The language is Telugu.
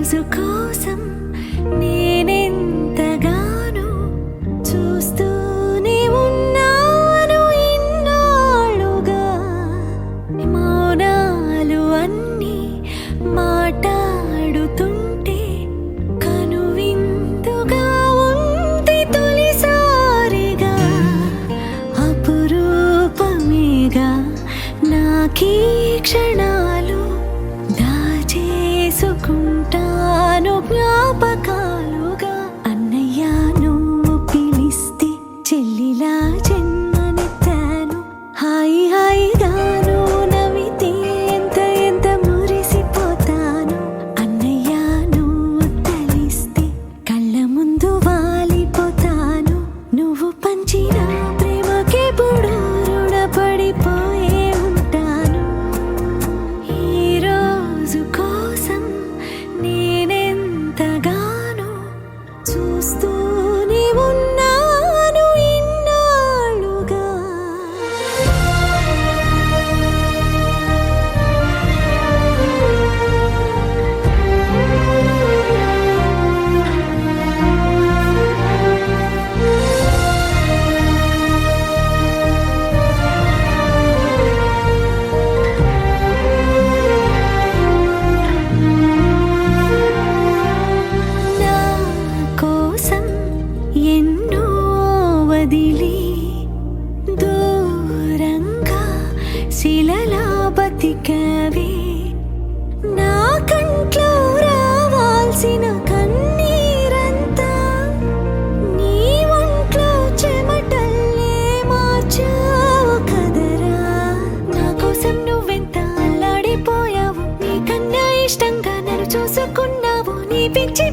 రోజు కోసం నేనెంతగానో చూస్తూనే ఉన్నాను ఇన్నాళ్ళుగా. మౌనాలు అన్నీ మాట్లాడుతుంటే కనువిందుగా ఉంది తొలిసారిగా. అపురూపమేగా నాకీ క్షణాలు, దాచేసుకుంటాను జ్ఞాపకాలుగా. అన్నయ్య నువ్వు పిలిస్తే చెల్లిలా జన్మనెత్తాను. హాయి హాయిగాను నవ్వితే ఎంత ఎంత మురిసిపోతాను. అన్నయ్య నువ్వు తలిస్తే కళ్ళ ముందు వాలిపోతాను. నువ్వు పంచిన ప్రేమకెప్పుడు రుణపడిపోయే ఉంటాను. ఈ రోజు కోసం నేనెంతగానో చూస్తూనే ఉన్నాను ఇన్నాళ్ళుగా. నా కోసం ఎన్నో వదిలి దూరంగా శిలలా బతికావే. నా కంట్లో రావాల్సిన కన్నీరంతా నీ ఒంట్లో చెమటల్లే మార్చావు కదరా. నా కోసం నువ్వెంత అల్లాడిపోయావు, నీకన్నా ఇష్టంగా నన్ను చూసుకున్నావు. నీ పిచ్చి